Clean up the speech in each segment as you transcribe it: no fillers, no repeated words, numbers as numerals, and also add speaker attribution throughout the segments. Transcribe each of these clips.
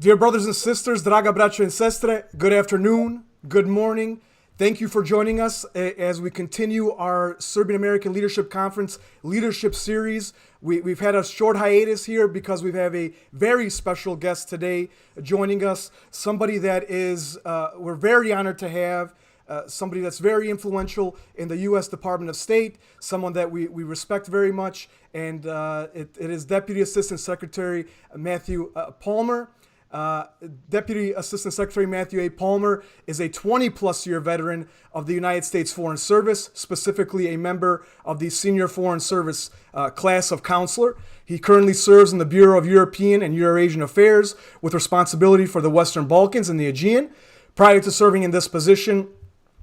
Speaker 1: Dear brothers and sisters, draga braćo and sestre, good afternoon, good morning. Thank you for joining us as we continue our Serbian American Leadership Conference leadership series. We've had a short hiatus here because we have a very special guest today joining us, somebody that we're very honored to have, somebody that's very influential in the U.S. Department of State, someone that we respect very much, and it is Deputy Assistant Secretary Matthew Palmer. Deputy Assistant Secretary Matthew A. Palmer is a 20-plus year veteran of the United States Foreign Service, specifically a member of the Senior Foreign Service class of counselor. He currently serves in the Bureau of European and Eurasian Affairs with responsibility for the Western Balkans and the Aegean. Prior to serving in this position,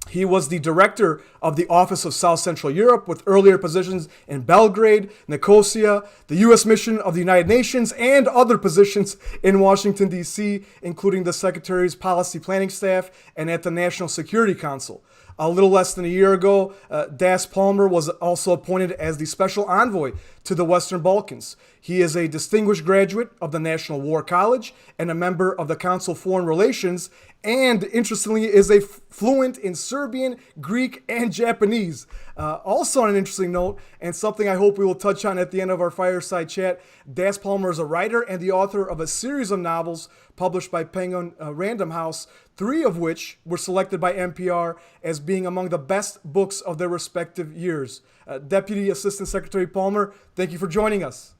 Speaker 1: he was the director of the Office of South Central Europe with earlier positions in Belgrade, Nicosia, the U.S. Mission of the United Nations, and other positions in Washington, D.C., including the Secretary's Policy Planning Staff and at the National Security Council. A little less than a year ago, Das Palmer was also appointed as the Special Envoy to the Western Balkans. He is a distinguished graduate of the National War College and a member of the Council of Foreign Relations, and interestingly is a fluent in Serbian, Greek, and Japanese. Also on an interesting note, and something I hope we will touch on at the end of our fireside chat, Das Palmer is a writer and the author of a series of novels published by Penguin Random House, 3 of which were selected by NPR as being among the best books of their respective years. Deputy Assistant Secretary Palmer, thank you for joining us.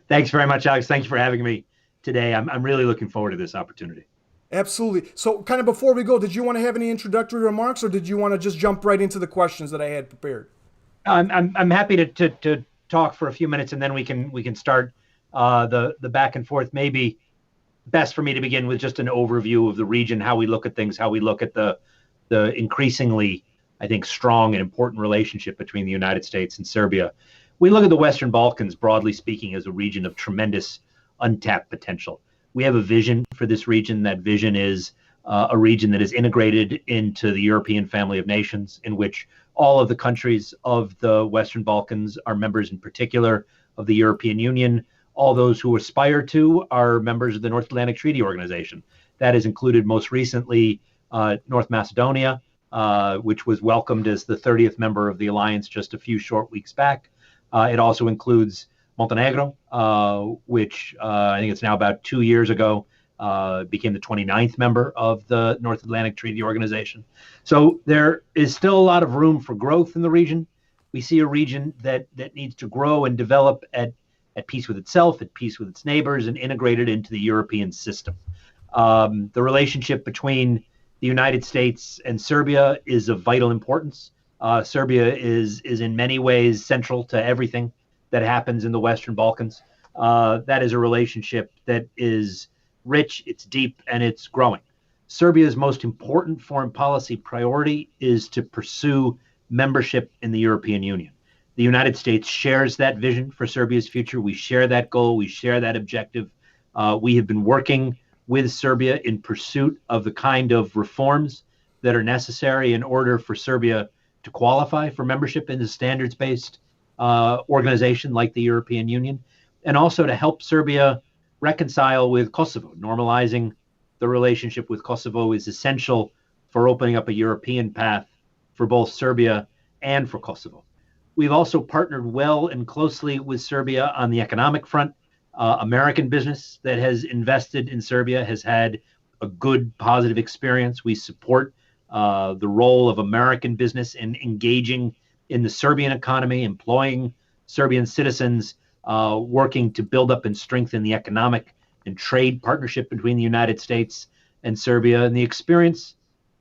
Speaker 2: Thanks very much, Alex. Thanks for having me today. I'm really looking forward to this opportunity.
Speaker 1: Absolutely. So kind of before we go, did you want to have any introductory remarks, or did you want to just jump right into the questions that I had prepared?
Speaker 2: I'm happy to talk for a few minutes, and then we can start the back and forth. Maybe best for me to begin with just an overview of the region, how we look at things, how we look at the increasingly, I think, strong and important relationship between the United States and Serbia. We look at the Western Balkans, broadly speaking, as a region of tremendous untapped potential. We have a vision for this region. That vision is a region that is integrated into the European family of nations, in which all of the countries of the Western Balkans are members in particular of the European Union. All those who aspire to are members of the North Atlantic Treaty Organization. That has included most recently North Macedonia, which was welcomed as the 30th member of the alliance just a few short weeks back. It also includes Montenegro, which I think it's now about 2 years ago, became the 29th member of the North Atlantic Treaty Organization. So there is still a lot of room for growth in the region. We see a region that needs to grow and develop at peace with itself, at peace with its neighbors, and integrated into the European system. The relationship between the United States and Serbia is of vital importance. Serbia is in many ways central to everything that happens in the Western Balkans. That is a relationship that is rich, it's deep, and it's growing. Serbia's most important foreign policy priority is to pursue membership in the European Union. The United States shares that vision for Serbia's future. We share that goal. We share that objective. We have been working with Serbia in pursuit of the kind of reforms that are necessary in order for Serbia to qualify for membership in a standards-based organization like the European Union, and also to help Serbia reconcile with Kosovo. Normalizing the relationship with Kosovo is essential for opening up a European path for both Serbia and for Kosovo. We've also partnered well and closely with Serbia on the economic front. American business that has invested in Serbia has had a good, positive experience. We support the role of American business in engaging in the Serbian economy, employing Serbian citizens, working to build up and strengthen the economic and trade partnership between the United States and Serbia. And the experience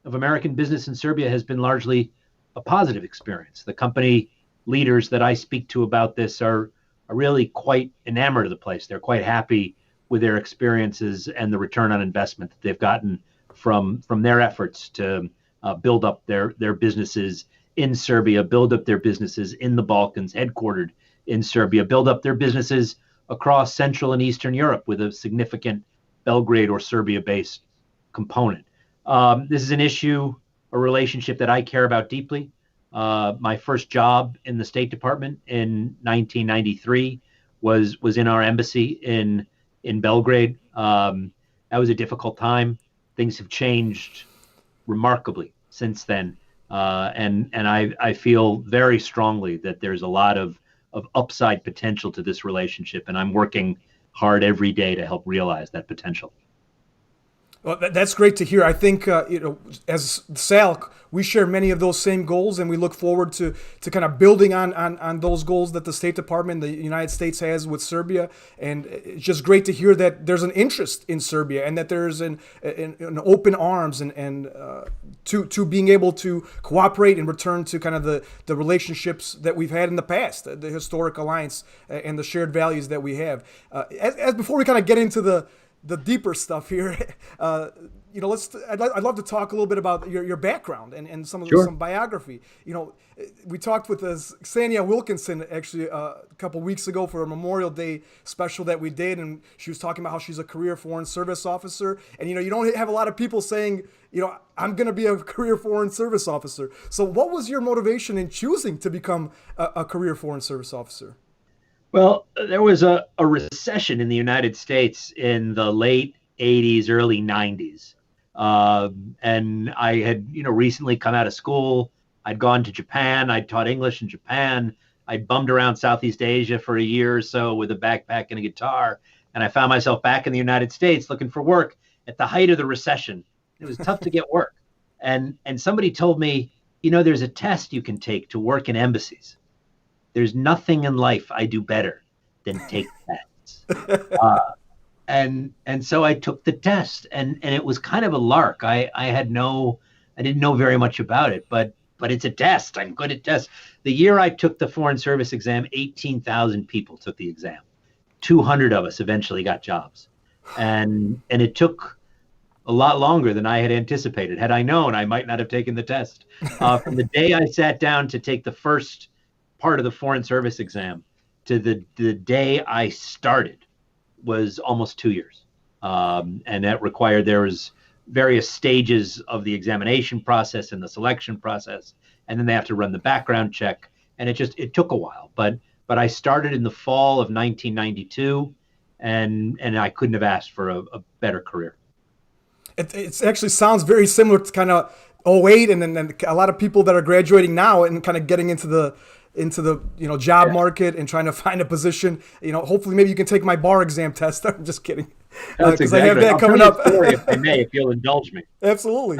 Speaker 2: of American business in Serbia has been largely a positive experience. The company leaders that I speak to about this are really quite enamored of the place. They're quite happy with their experiences and the return on investment that they've gotten from their efforts to build up their businesses in Serbia, build up their businesses in the Balkans, headquartered in Serbia, build up their businesses across Central and Eastern Europe with a significant Belgrade or Serbia-based component. This is an issue, a relationship that I care about deeply. My first job in the State Department in 1993 was in our embassy in Belgrade. That was a difficult time. Things have changed remarkably since then. And I feel very strongly that there's a lot of upside potential to this relationship. And I'm working hard every day to help realize that potential.
Speaker 1: Well, that's great to hear. I think, as SALC, we share many of those same goals, and we look forward to kind of building on those goals that the State Department, the United States has with Serbia. And it's just great to hear that there's an interest in Serbia and that there's an open arms and to being able to cooperate and return to kind of the relationships that we've had in the past, the historic alliance and the shared values that we have. As before we kind of get into the deeper stuff here, I'd love to talk a little bit about your background and some biography. We talked with Sania Wilkinson actually a couple weeks ago for a Memorial Day special that we did, and she was talking about how she's a career foreign service officer. And you don't have a lot of people saying, I'm going to be a career foreign service officer. So what was your motivation in choosing to become a career foreign service officer?
Speaker 2: Well, there was a recession in the United States in the late 80s, early 90s. And I had, recently come out of school. I'd gone to Japan. I'd taught English in Japan. I'd bummed around Southeast Asia for a year or so with a backpack and a guitar. And I found myself back in the United States looking for work at the height of the recession. It was tough to get work. And somebody told me, there's a test you can take to work in embassies. There's nothing in life I do better than take tests. And so I took the test, and it was kind of a lark. I didn't know very much about it, but it's a test. I'm good at tests. The year I took the Foreign Service exam, 18,000 people took the exam. 200 of us eventually got jobs. And it took a lot longer than I had anticipated. Had I known, I might not have taken the test. From the day I sat down to take the first part of the Foreign Service exam to the day I started was almost 2 years. And that required, there was various stages of the examination process and the selection process. And then they have to run the background check. And it took a while, but I started in the fall of 1992 and I couldn't have asked for a better career.
Speaker 1: It actually sounds very similar to kind of 08 and then a lot of people that are graduating now and kind of getting into the job market and trying to find a position. Hopefully maybe you can take my bar exam test. I'm just kidding. Because I have that coming up.
Speaker 2: If I may, if you'll indulge me.
Speaker 1: Absolutely.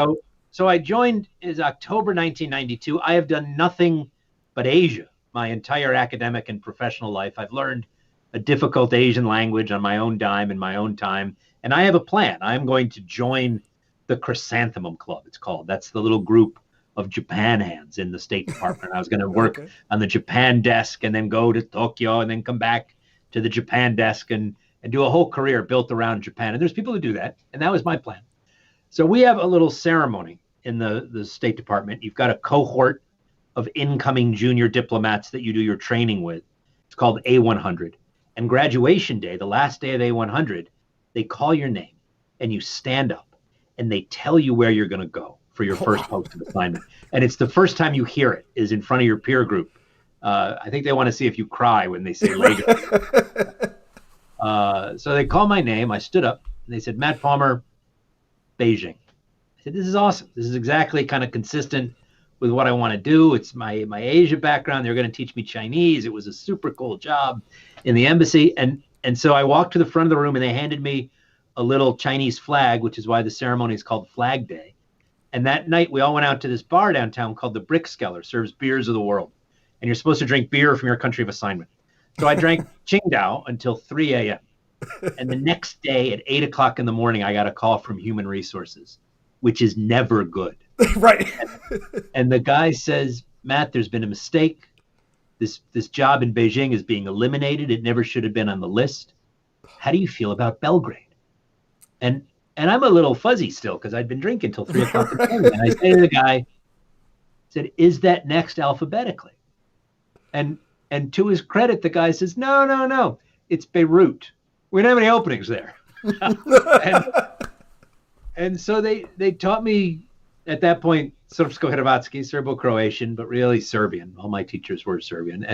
Speaker 2: So I joined is October 1992. I have done nothing but Asia my entire academic and professional life. I've learned a difficult Asian language on my own dime in my own time. And I have a plan. I'm going to join the Chrysanthemum Club, it's called. That's the little group of Japan hands in the State Department. I was going to work on the Japan desk and then go to Tokyo and then come back to the Japan desk and do a whole career built around Japan. And there's people who do that. And that was my plan. So we have a little ceremony in the State Department. You've got a cohort of incoming junior diplomats that you do your training with. It's called A100. And graduation day, the last day of A100, they call your name and you stand up and they tell you where you're going to go for your first post of assignment. And it's the first time you hear it is in front of your peer group. I think they want to see if you cry when they say Lagos. So they called my name. I stood up and they said, Matt Palmer, Beijing. I said, this is awesome. This is exactly kind of consistent with what I want to do. It's my Asia background. They're going to teach me Chinese. It was a super cool job in the embassy. And so I walked to the front of the room and they handed me a little Chinese flag, which is why the ceremony is called Flag Day. And that night we all went out to this bar downtown called the Brickskeller, serves beers of the world. And you're supposed to drink beer from your country of assignment. So I drank Qingdao until 3 a.m. And the next day at 8 o'clock in the morning, I got a call from Human Resources, which is never good.
Speaker 1: Right.
Speaker 2: And the guy says, Matt, there's been a mistake. This job in Beijing is being eliminated. It never should have been on the list. How do you feel about Belgrade? And I'm a little fuzzy still because I'd been drinking till 3 o'clock in the morning. And I say to the guy, said, is that next alphabetically? And to his credit, the guy says, no, it's Beirut. We don't have any openings there. and so they taught me at that point, Srpsko-Hrvatski, Serbo-Croatian, but really Serbian. All my teachers were Serbian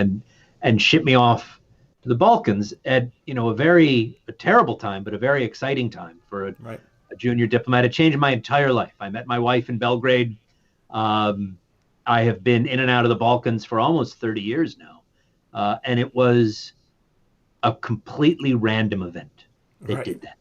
Speaker 2: and shipped me off to the Balkans at a terrible time, but a very exciting time for a junior diplomat. It changed my entire life. I met my wife in Belgrade. I have been in and out of the Balkans for almost 30 years now, and it was a completely random event that did that.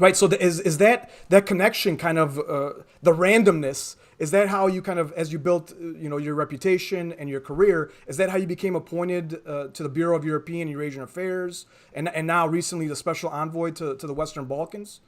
Speaker 1: Right. So is that connection kind of the randomness? Is that how you kind of, as you built, your reputation and your career, is that how you became appointed to the Bureau of European and Eurasian Affairs, and now recently the special envoy to the Western Balkans?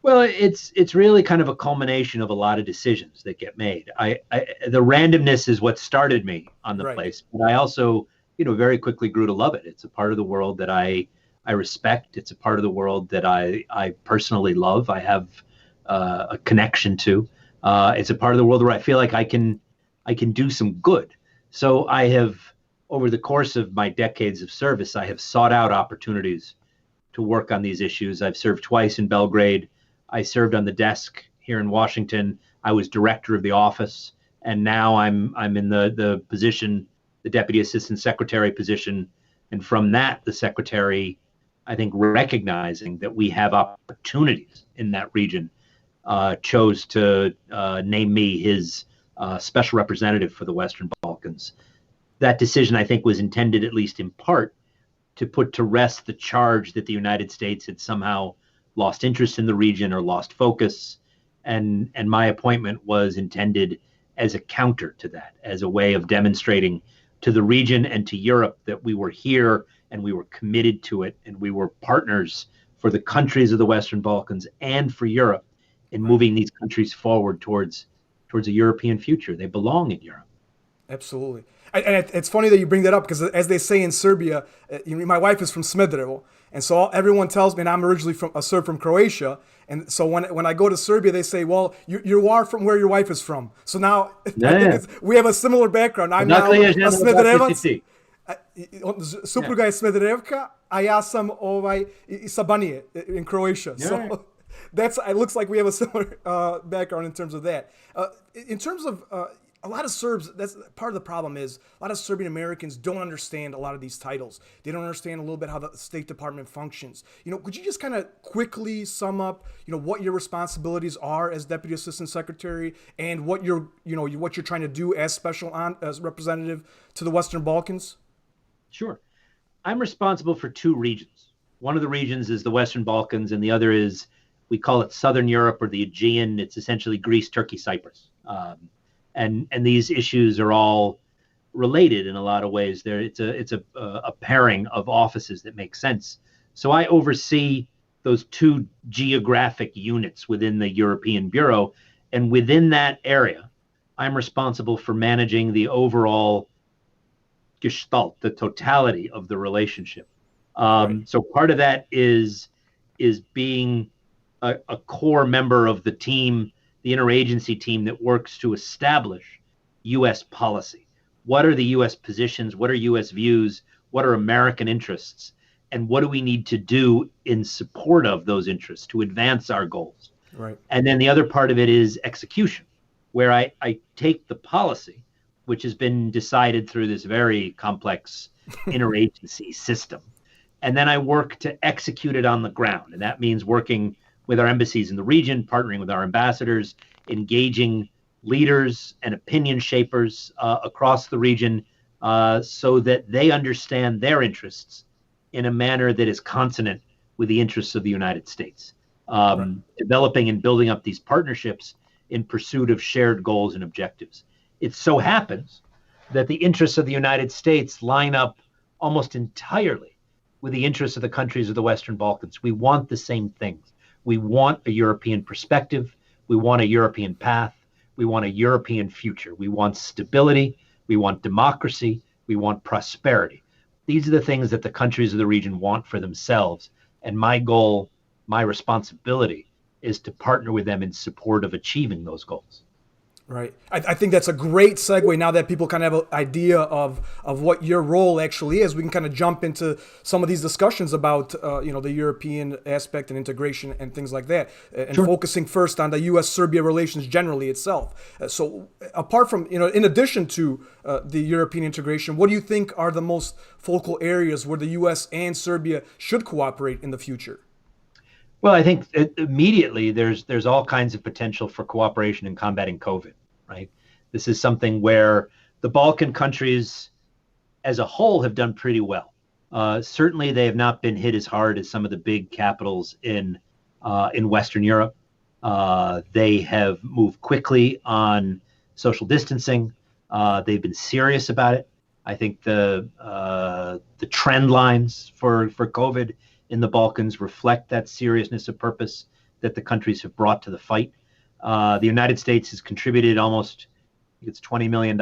Speaker 2: Well, it's really kind of a culmination of a lot of decisions that get made. The randomness is what started me on the place, but I also, very quickly grew to love it. It's a part of the world that I respect. It's a part of the world that I personally love. I have a connection to. It's a part of the world where I feel like I can do some good. So I have, over the course of my decades of service, I have sought out opportunities to work on these issues. I've served twice in Belgrade. I served on the desk here in Washington. I was director of the office, and now I'm in the position, the Deputy Assistant Secretary position. And from that, the Secretary, I think, recognizing that we have opportunities in that region, chose to name me his special representative for the Western Balkans. That decision, I think, was intended, at least in part, to put to rest the charge that the United States had somehow lost interest in the region or lost focus. And my appointment was intended as a counter to that, as a way of demonstrating to the region and to Europe that we were here and we were committed to it, and we were partners for the countries of the Western Balkans and for Europe in moving these countries forward towards a European future. They belong in Europe.
Speaker 1: Absolutely. And it's funny that you bring that up, because as they say in Serbia, my wife is from Smederevo, and so everyone tells me, and I'm originally from a Serb from Croatia, and so when I go to Serbia, they say, well, you are from where your wife is from. So now we have a similar background. I'm now a Smederevac. Supruga je Smederevka, a ja sam sa Banije in Croatia. Yeah. So it looks like we have a similar background in terms of that. In terms of a lot of Serbs, that's part of the problem, is a lot of Serbian Americans don't understand a lot of these titles. They don't understand a little bit how the State Department functions. Could you just kind of quickly sum up, what your responsibilities are as Deputy Assistant Secretary, and what you're trying to do as as representative to the Western Balkans?
Speaker 2: Sure. I'm responsible for two regions. One of the regions is the Western Balkans, and the other is, we call it Southern Europe, or the Aegean. It's essentially Greece, Turkey, Cyprus. And these issues are all related in a lot of ways. It's a pairing of offices that makes sense. So I oversee those two geographic units within the European Bureau, and within that area, I'm responsible for managing the overall gestalt, the totality of the relationship. So part of that is being a core member of the team, the interagency team that works to establish U.S. policy. What are the U.S. positions? What are U.S. views? What are American interests? And what do we need to do in support of those interests to advance our goals?
Speaker 1: Right.
Speaker 2: And then the other part of it is execution, where I take the policy, which has been decided through this very complex interagency system, and then I work to execute it on the ground. And that means working with our embassies in the region, partnering with our ambassadors, engaging leaders and opinion shapers across the region so that they understand their interests in a manner that is consonant with the interests of the United States. Developing and building up these partnerships in pursuit of shared goals and objectives. It so happens that the interests of the United States line up almost entirely with the interests of the countries of the Western Balkans. We want the same things. We want a European perspective. We want a European path. We want a European future. We want stability. We want democracy. We want prosperity. These are the things that the countries of the region want for themselves. And my goal, my responsibility, is to partner with them in support of achieving those goals.
Speaker 1: Right. I think that's a great segue now that people kind of have an idea of what your role actually is. We can kind of jump into some of these discussions about, the European aspect and integration and things like that, and
Speaker 2: Sure.
Speaker 1: focusing first on the U.S.-Serbia relations generally itself. So apart from, in addition to the European integration, what do you think are the most focal areas where the U.S. and Serbia should cooperate in the future?
Speaker 2: Well, I think immediately there's all kinds of potential for cooperation in combating COVID, right? This is something where the Balkan countries as a whole have done pretty well. Certainly, they have not been hit as hard as some of the big capitals in Western Europe. They have moved quickly on social distancing. They've been serious about it. I think the trend lines for COVID in the Balkans reflect that seriousness of purpose that the countries have brought to the fight. The United States has contributed almost, I think it's $20 million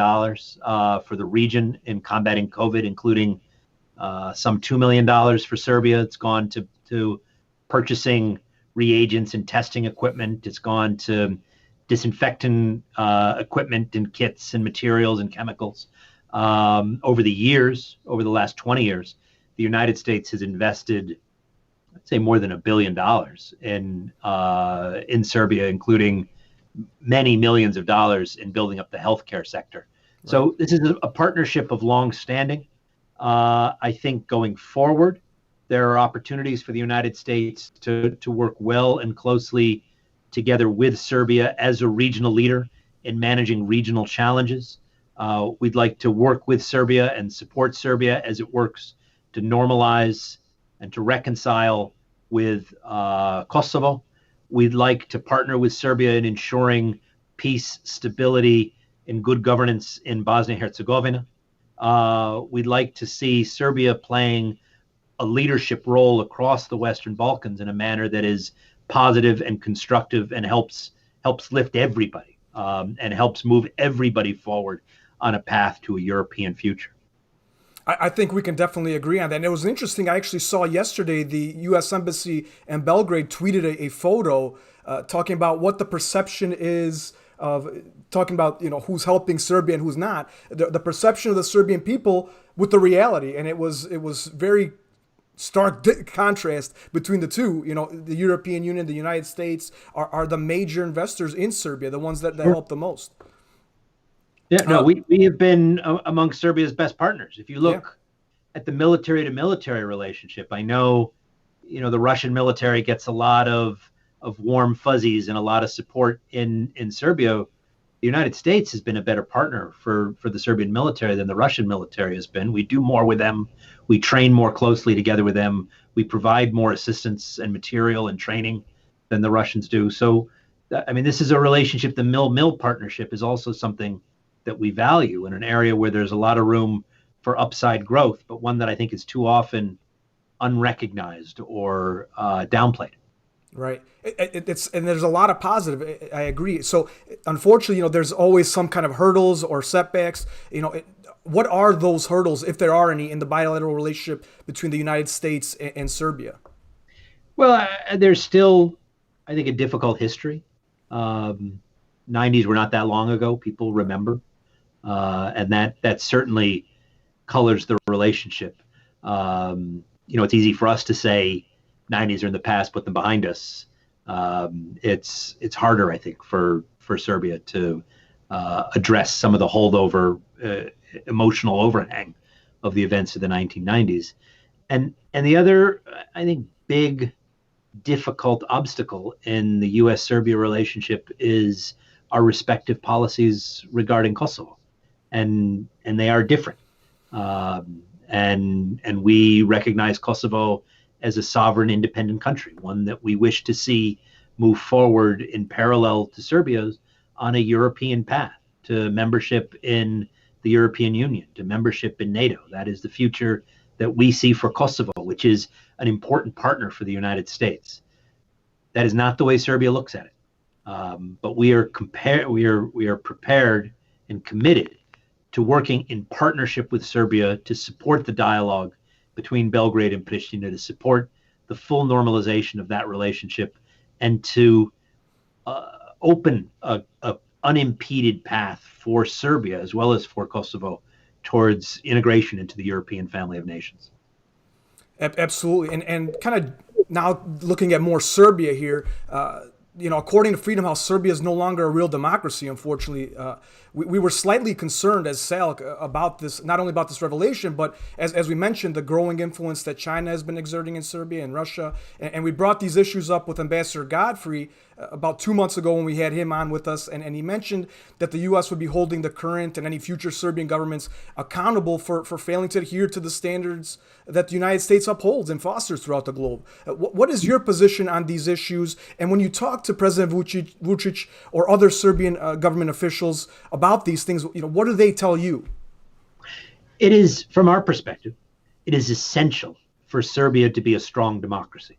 Speaker 2: for the region in combating COVID, including some $2 million for Serbia. It's gone to purchasing reagents and testing equipment. It's gone to disinfectant equipment and kits and materials and chemicals. Over the last 20 years, the United States has invested, I'd say, more than $1 billion in Serbia, including many millions of dollars in building up the healthcare sector. Right. So this is a partnership of long standing. I think going forward, there are opportunities for the United States to work well and closely together with Serbia as a regional leader in managing regional challenges. We'd like to work with Serbia and support Serbia as it works to normalize and to reconcile with Kosovo. We'd like to partner with Serbia in ensuring peace, stability, and good governance in Bosnia Herzegovina. We'd like to see Serbia playing a leadership role across the Western Balkans in a manner that is positive and constructive and helps lift everybody and helps move everybody forward on a path to a European future.
Speaker 1: I think we can definitely agree on that. And it was interesting. I actually saw yesterday the U.S. Embassy in Belgrade tweeted a photo talking about what the perception is of talking about, who's helping Serbia and who's not. The perception of the Serbian people with the reality. And it was very stark contrast between the two. The European Union, the United States are the major investors in Serbia, the ones that help the most.
Speaker 2: Yeah, no, we have been among Serbia's best partners. If you look at the military to military relationship, I know, the Russian military gets a lot of warm fuzzies and a lot of support in Serbia. The United States has been a better partner for the Serbian military than the Russian military has been. We do more with them. We train more closely together with them. We provide more assistance and material and training than the Russians do. So, this is a relationship. The mill-mill partnership is also something that we value in an area where there's a lot of room for upside growth, but one that I think is too often unrecognized or downplayed.
Speaker 1: Right. And there's a lot of positive. I agree. So unfortunately, there's always some kind of hurdles or setbacks. What are those hurdles, if there are any, in the bilateral relationship between the United States and Serbia?
Speaker 2: Well, there's still, I think, a difficult history. 90s were not that long ago. People remember. And that certainly colors the relationship. It's easy for us to say 90s are in the past, put them behind us. It's harder, I think, for Serbia to address some of the holdover emotional overhang of the events of the 1990s. And the other, I think, big, difficult obstacle in the U.S.-Serbia relationship is our respective policies regarding Kosovo. And they are different. And we recognize Kosovo as a sovereign, independent country, one that we wish to see move forward in parallel to Serbia's on a European path to membership in the European Union, to membership in NATO. That is the future that we see for Kosovo, which is an important partner for the United States. That is not the way Serbia looks at it. But we are prepared and committed to working in partnership with Serbia to support the dialogue between Belgrade and Pristina, to support the full normalization of that relationship, and to open a unimpeded path for Serbia as well as for Kosovo towards integration into the European family of nations.
Speaker 1: Absolutely. And kind of now looking at more Serbia here, according to Freedom House, Serbia is no longer a real democracy, unfortunately. We were slightly concerned as SALC about this, not only about this revelation, but as we mentioned, the growing influence that China has been exerting in Serbia and Russia. And we brought these issues up with Ambassador Godfrey about 2 months ago when we had him on with us. And he mentioned that the U.S. would be holding the current and any future Serbian governments accountable for failing to adhere to the standards that the United States upholds and fosters throughout the globe. What is your position on these issues? And when you talk to President Vučić or other Serbian government officials about these things, what do they tell you?
Speaker 2: It is, from our perspective, it is essential for Serbia to be a strong democracy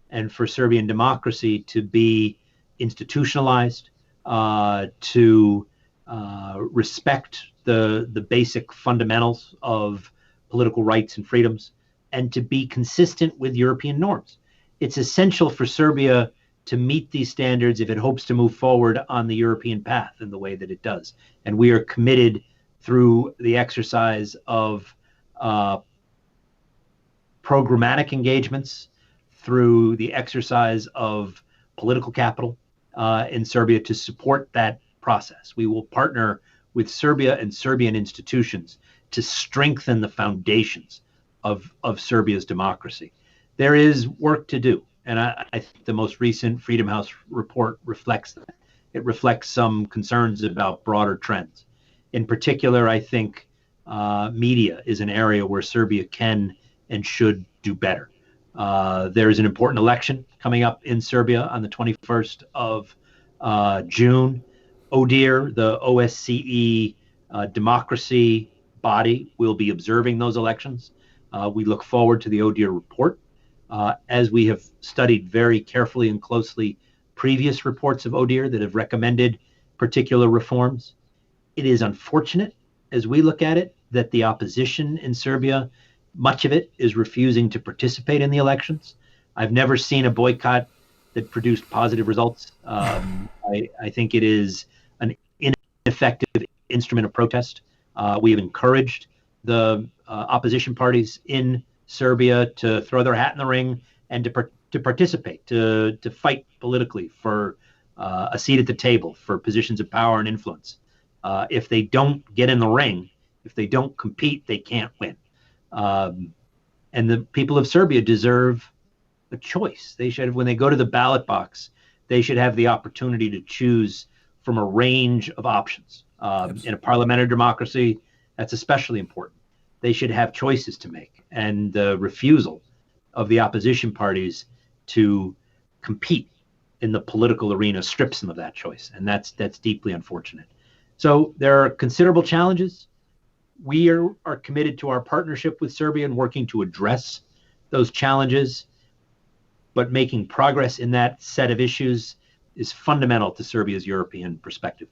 Speaker 2: and for Serbian democracy to be institutionalized, to respect the basic fundamentals of political rights and freedoms, and to be consistent with European norms. It's essential for Serbia to meet these standards if it hopes to move forward on the European path in the way that it does. And we are committed through the exercise of programmatic engagements, through the exercise of political capital in Serbia to support that process. We will partner with Serbia and Serbian institutions to strengthen the foundations of Serbia's democracy. There is work to do, and I think the most recent Freedom House report reflects that. It reflects some concerns about broader trends. In particular, I think media is an area where Serbia can and should do better. There is an important election coming up in Serbia on the 21st of June. ODIHR, the OSCE democracy body, will be observing those elections. We look forward to the ODIHR report. As we have studied very carefully and closely previous reports of ODIHR that have recommended particular reforms, it is unfortunate, as we look at it, that the opposition in Serbia, much of it, is refusing to participate in the elections. I've never seen a boycott that produced positive results. I think it is an ineffective instrument of protest. We have encouraged the opposition parties in Serbia to throw their hat in the ring and to participate, to fight politically for a seat at the table, for positions of power and influence. If they don't get in the ring, if they don't compete, they can't win. And the people of Serbia deserve a choice. They should, when they go to the ballot box, they should have the opportunity to choose from a range of options. In a parliamentary democracy, that's especially important. They should have choices to make, and the refusal of the opposition parties to compete in the political arena strips them of that choice, and that's deeply unfortunate. So there are considerable challenges. We are committed to our partnership with Serbia and working to address those challenges, but making progress in that set of issues is fundamental to Serbia's European perspective.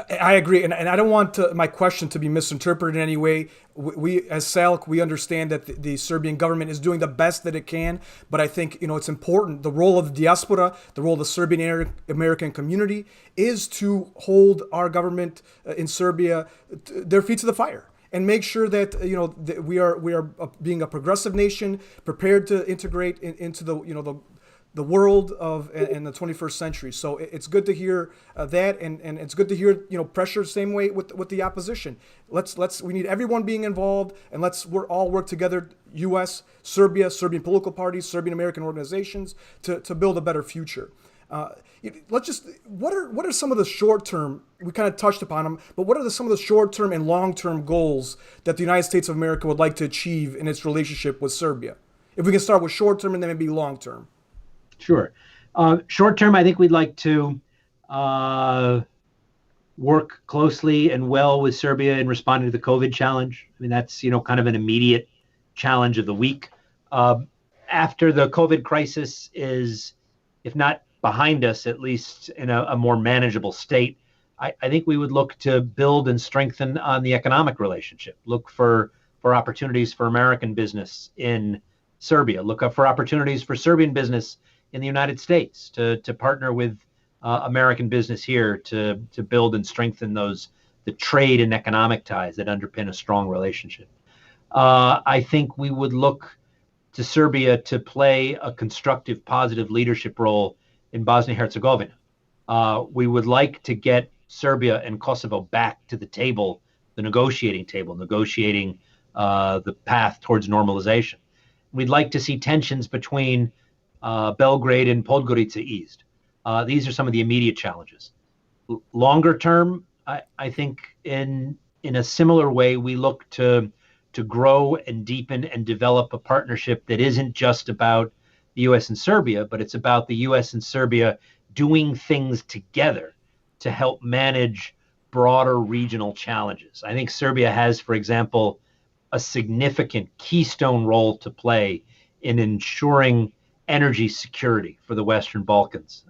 Speaker 1: I agree, and I don't want my question to be misinterpreted in any way. We, as SALC, we understand that the Serbian government is doing the best that it can, but I think it's important. The role of the diaspora, the role of the Serbian American community, is to hold our government in Serbia their feet to the fire and make sure that that we are being a progressive nation, prepared to integrate into the world in the 21st century. So it's good to hear that, and it's good to hear pressure same way with the opposition. We need everyone being involved, and we're all work together. U.S., Serbia, Serbian political parties, Serbian American organizations to build a better future. What are some of the short term? We kind of touched upon them, but what are some of the short term and long term goals that the United States of America would like to achieve in its relationship with Serbia? If we can start with short term and then maybe long term.
Speaker 2: Sure. Short term, I think we'd like to work closely and well with Serbia in responding to the COVID challenge. I mean, that's, kind of an immediate challenge of the week. After the COVID crisis is, if not behind us, at least in a more manageable state, I think we would look to build and strengthen on the economic relationship, look for opportunities for American business in Serbia, look up for opportunities for Serbian business in the United States to partner with American business here to build and strengthen the trade and economic ties that underpin a strong relationship. I think we would look to Serbia to play a constructive, positive leadership role in Bosnia Herzegovina. We would like to get Serbia and Kosovo back to the table, the negotiating table, negotiating the path towards normalization. We'd like to see tensions between Belgrade and Podgorica eased. These are some of the immediate challenges. Longer term, I think in a similar way, we look to grow and deepen and develop a partnership that isn't just about the U.S. and Serbia, but it's about the U.S. and Serbia doing things together to help manage broader regional challenges. I think Serbia has, for example, a significant keystone role to play in ensuring energy security for the Western Balkans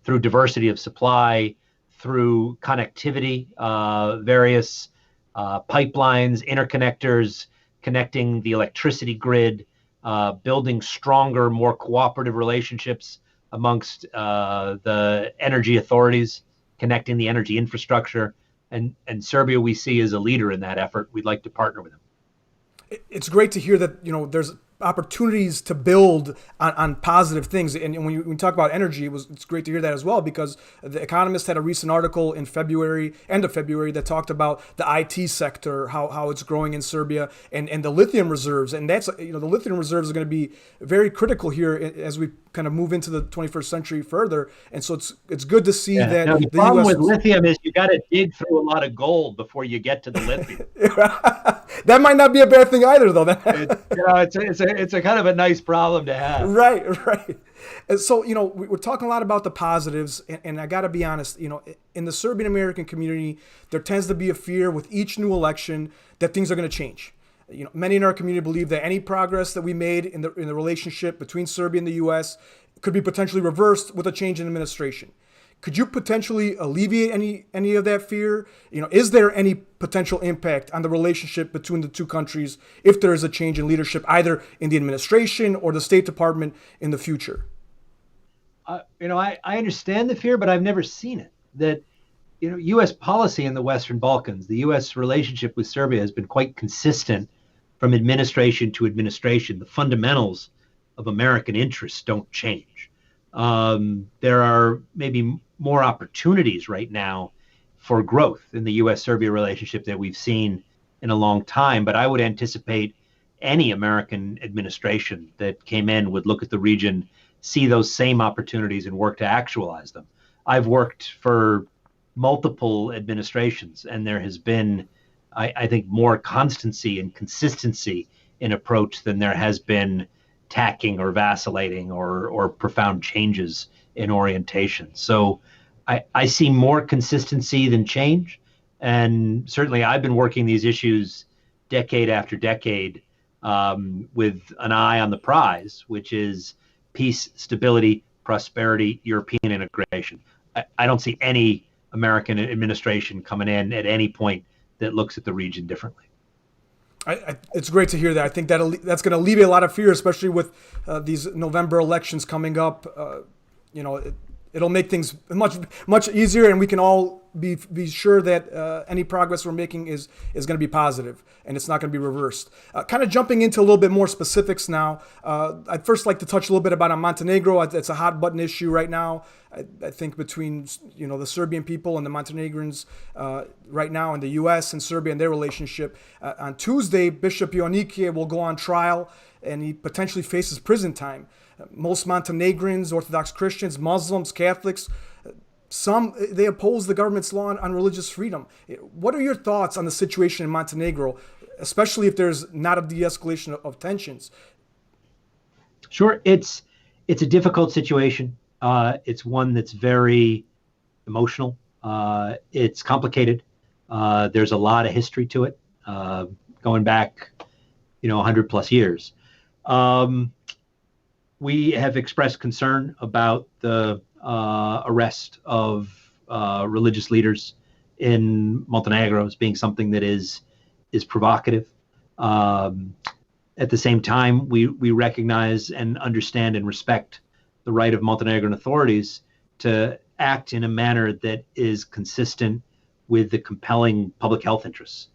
Speaker 2: through diversity of supply, through connectivity, various pipelines, interconnectors, connecting the electricity grid, building stronger, more cooperative relationships amongst the energy authorities, connecting the energy infrastructure. And Serbia we see as a leader in that effort. We'd like to partner with them.
Speaker 1: It's great to hear that, there's opportunities to build on positive things. And when you talk about energy, it's great to hear that as well, because The Economist had a recent article in end of February, that talked about the IT sector, how it's growing in Serbia, and the lithium reserves. And that's, the lithium reserves are going to be very critical here as we kind of move into the 21st century further. And so it's good to see that
Speaker 2: the problem with lithium is you got to dig through a lot of gold before you get to the lithium.
Speaker 1: That might not be a bad thing either, though.
Speaker 2: It's a kind of a nice problem to have.
Speaker 1: Right. And so, we're talking a lot about the positives, and I got to be honest, in the Serbian American community, there tends to be a fear with each new election that things are going to change. Many in our community believe that any progress that we made in the relationship between Serbia and the U.S. could be potentially reversed with a change in administration. Could you potentially alleviate any of that fear? Is there any potential impact on the relationship between the two countries if there is a change in leadership, either in the administration or the State Department in the future?
Speaker 2: I understand the fear, but I've never seen it. That, U.S. policy in the Western Balkans, the U.S. relationship with Serbia has been quite consistent from administration to administration. The fundamentals of American interests don't change. There are maybe more opportunities right now for growth in the U.S.-Serbia relationship that we've seen in a long time, but I would anticipate any American administration that came in would look at the region, see those same opportunities, and work to actualize them. I've worked for multiple administrations, and there has been, I think, more constancy and consistency in approach than there has been tacking or vacillating or profound changes in orientation. So I see more consistency than change. And certainly I've been working these issues decade after decade with an eye on the prize, which is peace, stability, prosperity, European integration. I don't see any American administration coming in at any point that looks at the region differently.
Speaker 1: It's great to hear that. I think that's going to alleviate a lot of fear, especially with these November elections coming up. It'll make things much easier, and we can all be sure that any progress we're making is going to be positive, and it's not going to be reversed. Kind of jumping into a little bit more specifics now, I'd first like to touch a little bit about Montenegro. It's a hot button issue right now. I think between the Serbian people and the Montenegrins right now, and the U.S. and Serbia and their relationship. On Tuesday, Bishop Ioannike will go on trial, and he potentially faces prison time. Most Montenegrins, Orthodox Christians, Muslims, Catholics, they oppose the government's law on religious freedom. What are your thoughts on the situation in Montenegro, especially if there's not a de-escalation of tensions?
Speaker 2: Sure, it's a difficult situation. It's one that's very emotional. It's complicated. There's a lot of history to it, going back, 100 plus years. We have expressed concern about the arrest of religious leaders in Montenegro as being something that is provocative. At the same time, we recognize and understand and respect the right of Montenegrin authorities to act in a manner that is consistent with the compelling public health interests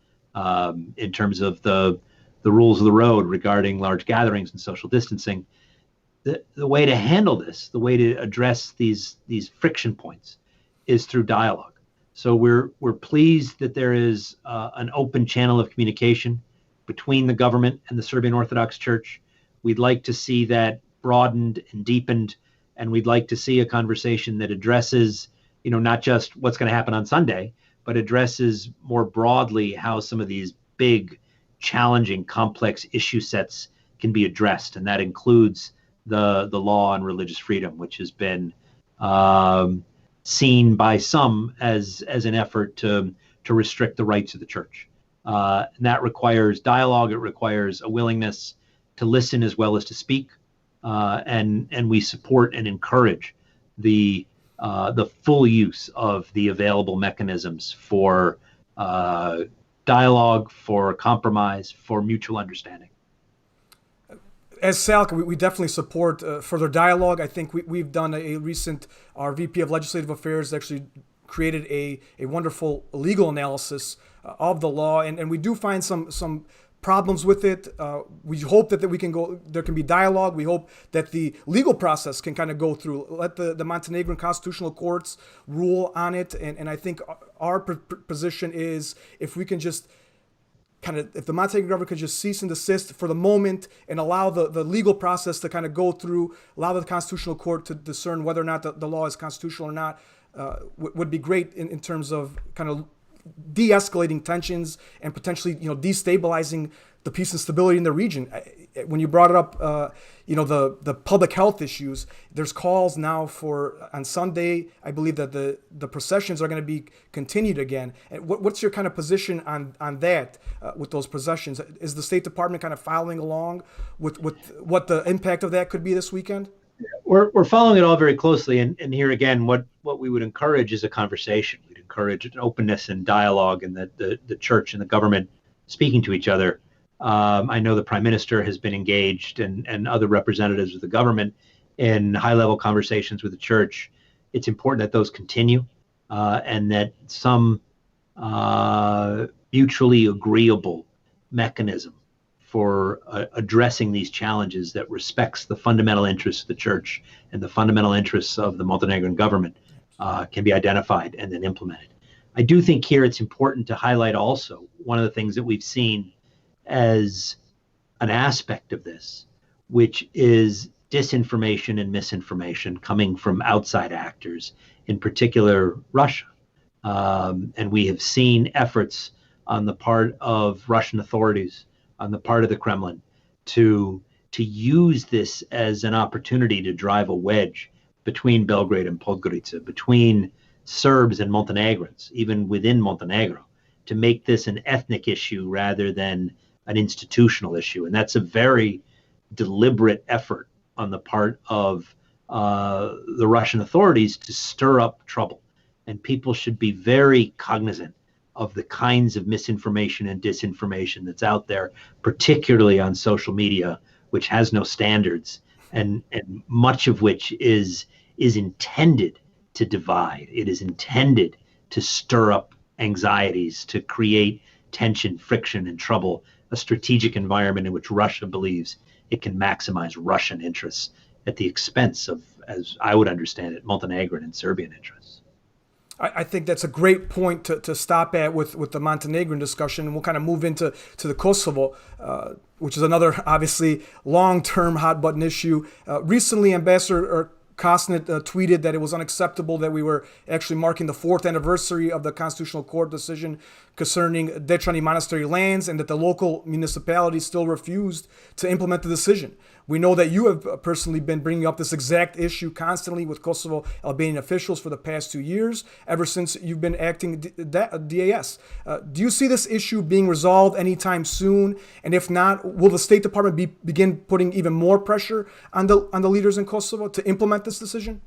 Speaker 2: in terms of the rules of the road regarding large gatherings and social distancing. The way to handle this, the way to address these friction points, is through dialogue. So we're pleased that there is an open channel of communication between the government and the Serbian Orthodox Church. We'd like to see that broadened and deepened, and we'd like to see a conversation that addresses, not just what's going to happen on Sunday, but addresses more broadly how some of these big, challenging, complex issue sets can be addressed, and that includes the law on religious freedom, which has been seen by some as an effort to restrict the rights of the church. And that requires dialogue. It requires a willingness to listen as well as to speak. And we support and encourage the full use of the available mechanisms for dialogue, for compromise, for mutual understanding.
Speaker 1: As SALC, we definitely support further dialogue. I think we've done our VP of Legislative Affairs actually created a wonderful legal analysis of the law, and we do find some problems with it. We hope that there can be dialogue. We hope that the legal process can kind of go through, let the Montenegrin constitutional courts rule on it. And I think our position is if the Montenegrin government could just cease and desist for the moment and allow the legal process to kind of go through, allow the constitutional court to discern whether or not the law is constitutional or not, would be great in terms of kind of de-escalating tensions and potentially, destabilizing the peace and stability in the region. When you brought it up, the public health issues, there's calls now on Sunday, I believe that the processions are going to be continued again. And what's your kind of position on that with those processions? Is the State Department kind of following along with what the impact of that could be this weekend?
Speaker 2: We're following it all very closely, and here again, what we would encourage is a conversation. We'd encourage an openness and dialogue, and that the church and the government speaking to each other. I know the Prime Minister has been engaged, and other representatives of the government in high-level conversations with the church. It's important that those continue, and that some mutually agreeable mechanism for addressing these challenges that respects the fundamental interests of the church and the fundamental interests of the Montenegrin government can be identified and then implemented. I do think here it's important to highlight also one of the things that we've seen as an aspect of this, which is disinformation and misinformation coming from outside actors, in particular Russia. And we have seen efforts on the part of Russian authorities, on the part of the Kremlin, to use this as an opportunity to drive a wedge between Belgrade and Podgorica, between Serbs and Montenegrins, even within Montenegro, to make this an ethnic issue rather than an institutional issue. And that's a very deliberate effort on the part of the Russian authorities to stir up trouble. And people should be very cognizant of the kinds of misinformation and disinformation that's out there, particularly on social media, which has no standards, and much of which is intended to divide. It is intended to stir up anxieties, to create tension, friction, and trouble, a strategic environment in which Russia believes it can maximize Russian interests at the expense of, as I would understand it, Montenegrin and Serbian interests.
Speaker 1: I think that's a great point to stop at with the Montenegrin discussion, and we'll kind of move into the Kosovo, which is another obviously long-term hot-button issue. Recently, Ambassador Kosnit tweeted that it was unacceptable that we were actually marking the 4th anniversary of the Constitutional Court decision concerning Dečani monastery lands, and that the local municipality still refused to implement the decision. We know that you have personally been bringing up this exact issue constantly with Kosovo Albanian officials for the past 2 years, ever since you've been acting DAS. Do you see this issue being resolved anytime soon? And if not, will the State Department begin putting even more pressure on the leaders in Kosovo to implement this decision?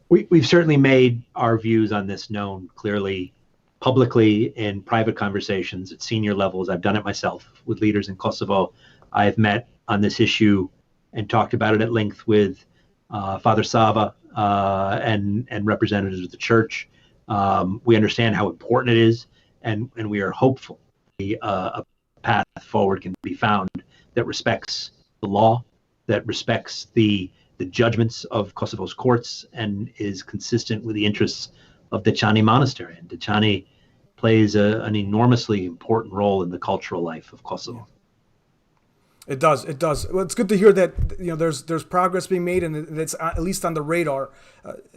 Speaker 2: We've certainly made our views on this known clearly, publicly, in private conversations at senior levels. I've done it myself with leaders in Kosovo. I've met on this issue and talked about it at length with Father Sava and representatives of the church. We understand how important it is, and we are hopeful a path forward can be found that respects the law, that respects the judgments of Kosovo's courts, and is consistent with the interests of Dechani Monastery. And Dechani plays an enormously important role in the cultural life of Kosovo.
Speaker 1: It does. It does. Well, it's good to hear that there's progress being made, and it's at least on the radar.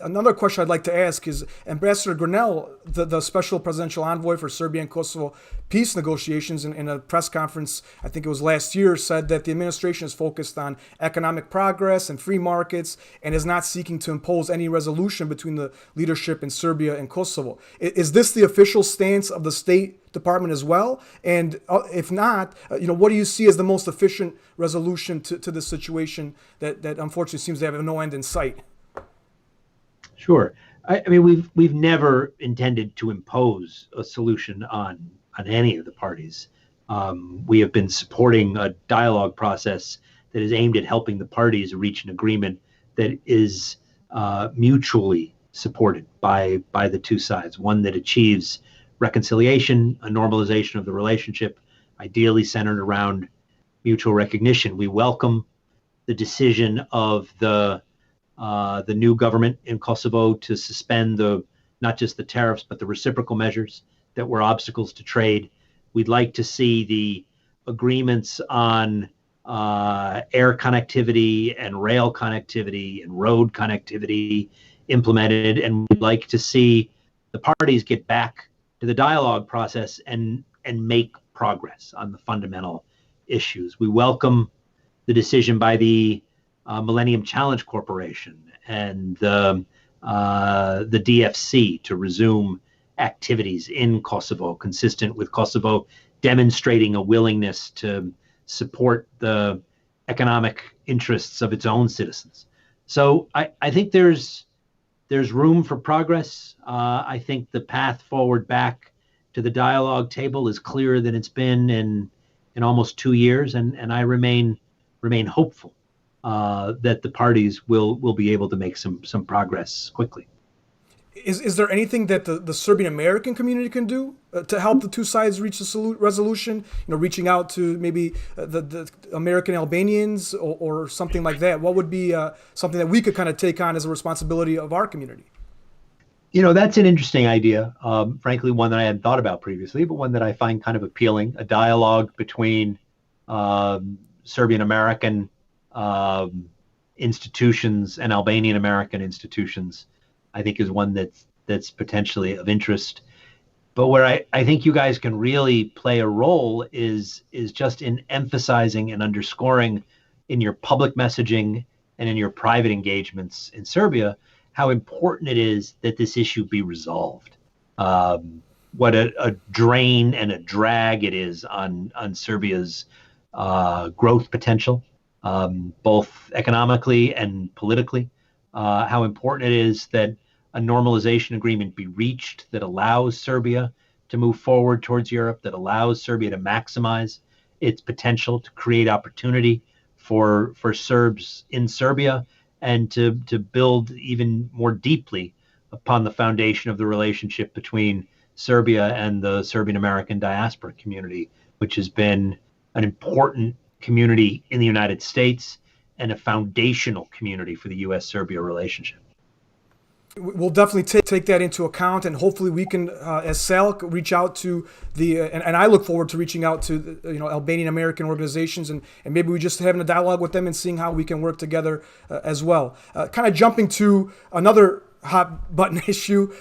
Speaker 1: Another question I'd like to ask is Ambassador Grinnell, the special presidential envoy for Serbia and Kosovo peace negotiations, in a press conference, I think it was last year, said that the administration is focused on economic progress and free markets and is not seeking to impose any resolution between the leadership in Serbia and Kosovo. Is this the official stance of the State Department as well? And if not, what do you see as the most efficient resolution to this situation that unfortunately seems to have no end in sight?
Speaker 2: Sure. I mean, we've never intended to impose a solution on any of the parties. We have been supporting a dialogue process that is aimed at helping the parties reach an agreement that is mutually supported by the two sides, one that achieves reconciliation, a normalization of the relationship, ideally centered around mutual recognition. We welcome the decision of the new government in Kosovo to suspend not just the tariffs, but the reciprocal measures that were obstacles to trade. We'd like to see the agreements on air connectivity and rail connectivity and road connectivity implemented, and we'd like to see the parties get back to the dialogue process and make progress on the fundamental issues. We welcome the decision by the Millennium Challenge Corporation and the DFC to resume activities in Kosovo, consistent with Kosovo demonstrating a willingness to support the economic interests of its own citizens. So I think there's room for progress. I think the path forward back to the dialogue table is clearer than it's been in almost 2 years, and I remain hopeful that the parties will be able to make some progress quickly.
Speaker 1: Is there anything that the Serbian American community can do to help the two sides reach a resolution? Reaching out to maybe the American Albanians or something like that. What would be something that we could kind of take on as a responsibility of our community?
Speaker 2: That's an interesting idea. Frankly, one that I hadn't thought about previously, but one that I find kind of appealing. A dialogue between Serbian American institutions and Albanian American institutions, I think, is one that's potentially of interest. But where I think you guys can really play a role is just in emphasizing and underscoring in your public messaging and in your private engagements in Serbia how important it is that this issue be resolved. What a drain and a drag it is on Serbia's growth potential, both economically and politically. How important it is that a normalization agreement be reached that allows Serbia to move forward towards Europe, that allows Serbia to maximize its potential to create opportunity for Serbs in Serbia, and to build even more deeply upon the foundation of the relationship between Serbia and the Serbian American diaspora community, which has been an important community in the United States and a foundational community for the U.S.-Serbia relationship.
Speaker 1: We'll definitely take that into account, and hopefully we can, as SALC, reach out to and I look forward to reaching out to Albanian American organizations, and maybe we just having a dialogue with them and seeing how we can work together as well. Kind of jumping to another hot button issue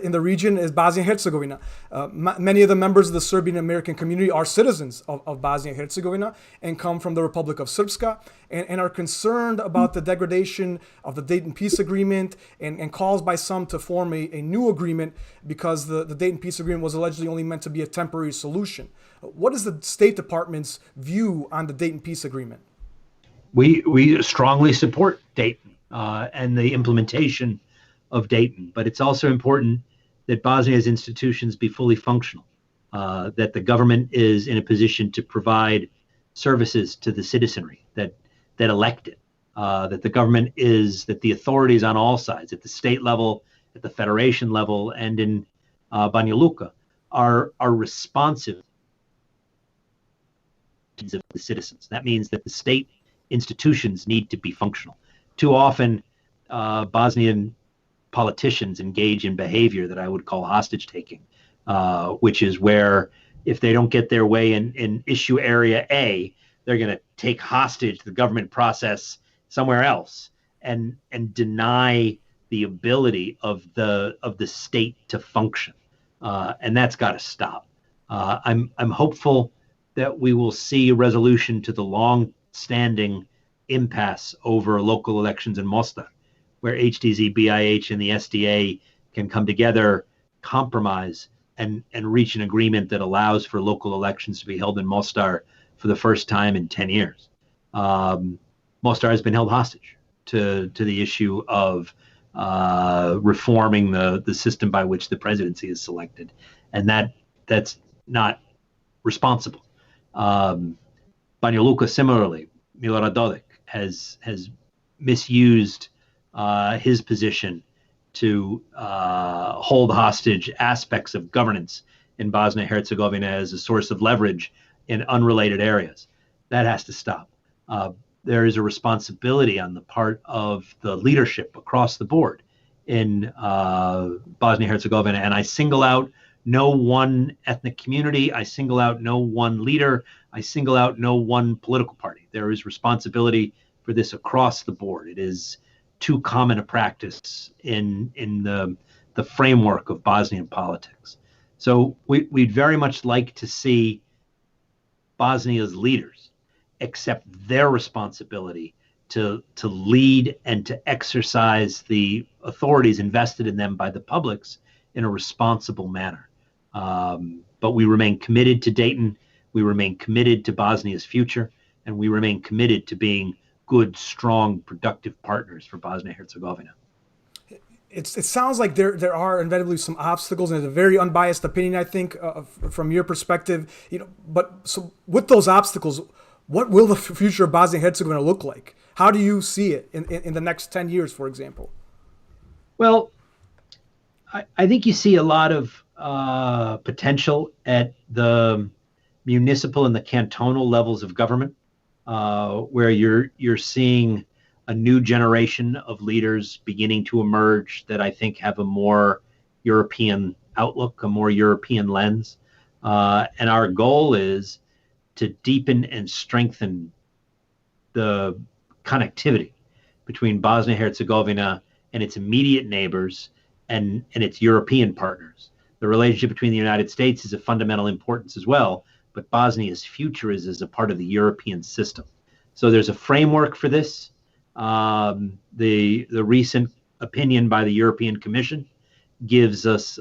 Speaker 1: in the region is Bosnia Herzegovina. Many of the members of the Serbian American community are citizens of Bosnia Herzegovina and come from the Republic of Srpska, and are concerned about the degradation of the Dayton Peace Agreement and calls by some to form a new agreement because the Dayton Peace Agreement was allegedly only meant to be a temporary solution. What is the State Department's view on the Dayton Peace Agreement?
Speaker 2: We strongly support Dayton and the implementation of Dayton, but it's also important that Bosnia's institutions be fully functional, that the government is in a position to provide services to the citizenry that elected, that the authorities on all sides, at the state level, at the federation level, and in Banja Luka, are responsive to the citizens. That means that the state institutions need to be functional. Too often, Bosnian politicians engage in behavior that I would call hostage taking, which is where if they don't get their way in issue area A, they're going to take hostage the government process somewhere else and deny the ability of the state to function, and that's got to stop. I'm hopeful that we will see a resolution to the long-standing impasse over local elections in Mostar, where HTZ, BIH, and the SDA can come together, compromise, and reach an agreement that allows for local elections to be held in Mostar for the first time in 10 years. Mostar has been held hostage to the issue of reforming the system by which the presidency is selected, and that's not responsible. Banja Luka, similarly, Milorad Dodik has misused his position to hold hostage aspects of governance in Bosnia Herzegovina as a source of leverage in unrelated areas. That has to stop. There is a responsibility on the part of the leadership across the board in Bosnia Herzegovina, and I single out no one ethnic community, I single out no one leader, I single out no one political party. There is responsibility for this across the board. It is too common a practice in the framework of Bosnian politics. So we'd very much like to see Bosnia's leaders accept their responsibility to lead and to exercise the authorities invested in them by the publics in a responsible manner. But we remain committed to Dayton, we remain committed to Bosnia's future, and we remain committed to being good, strong, productive partners for Bosnia-Herzegovina.
Speaker 1: It sounds like there are inevitably some obstacles, and it's a very unbiased opinion, I think, from your perspective. But so with those obstacles, what will the future of Bosnia-Herzegovina look like? How do you see it in the next 10 years, for example?
Speaker 2: Well, I think you see a lot of potential at the municipal and the cantonal levels of government, where you're seeing a new generation of leaders beginning to emerge that I think have a more European outlook, a more European lens. And our goal is to deepen and strengthen the connectivity between Bosnia-Herzegovina and its immediate neighbors and its European partners. The relationship between the United States is of fundamental importance as well, but Bosnia's future is as a part of the European system. So there's a framework for this. The recent opinion by the European Commission gives us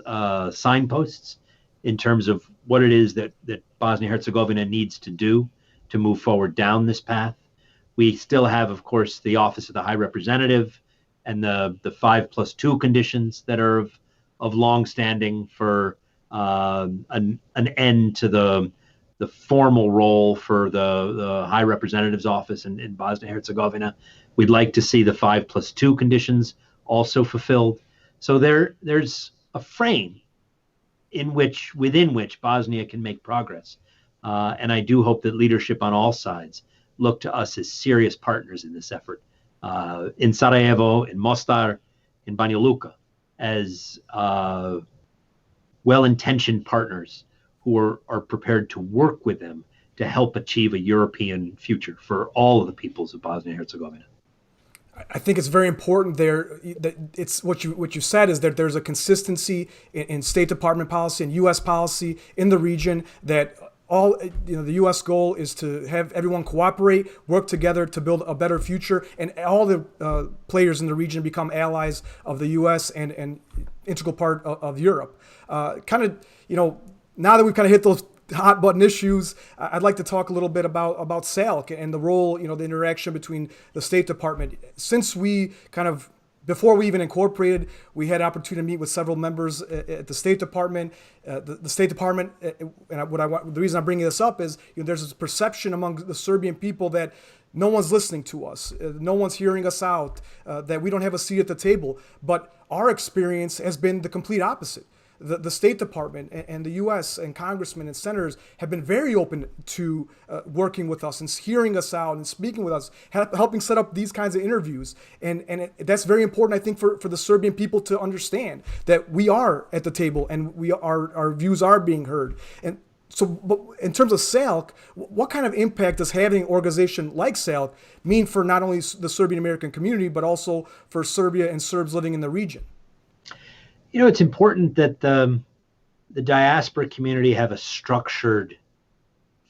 Speaker 2: signposts in terms of what it is that Bosnia-Herzegovina needs to do to move forward down this path. We still have, of course, the Office of the High Representative and the 5+2 conditions that are of long standing for an end to the formal role for the High Representative's office in Bosnia-Herzegovina. We'd like to see the 5+2 conditions also fulfilled. So there's a frame within which Bosnia can make progress. And I do hope that leadership on all sides look to us as serious partners in this effort. In Sarajevo, in Mostar, in Banja Luka, as well-intentioned partners who are prepared to work with them to help achieve a European future for all of the peoples of Bosnia-Herzegovina.
Speaker 1: I think it's very important there that it's what you said is that there's a consistency in State Department policy and U.S. policy in the region, that the U.S. goal is to have everyone cooperate, work together to build a better future, and all the players in the region become allies of the U.S. and integral part of Europe. Now that we've kind of hit those hot button issues, I'd like to talk a little bit about SALC and the role, the interaction between the State Department. Since before we even incorporated, we had opportunity to meet with several members at the State Department. The State Department, and the reason I'm bringing this up is there's this perception among the Serbian people that no one's listening to us, no one's hearing us out, that we don't have a seat at the table. But our experience has been the complete opposite. The State Department and the U.S. and congressmen and senators have been very open to working with us and hearing us out and speaking with us, helping set up these kinds of interviews. That's very important, I think, for the Serbian people to understand that we are at the table and our views are being heard. And so, but in terms of SALC, what kind of impact does having an organization like SALC mean for not only the Serbian American community, but also for Serbia and Serbs living in the region?
Speaker 2: It's important that the diaspora community have a structured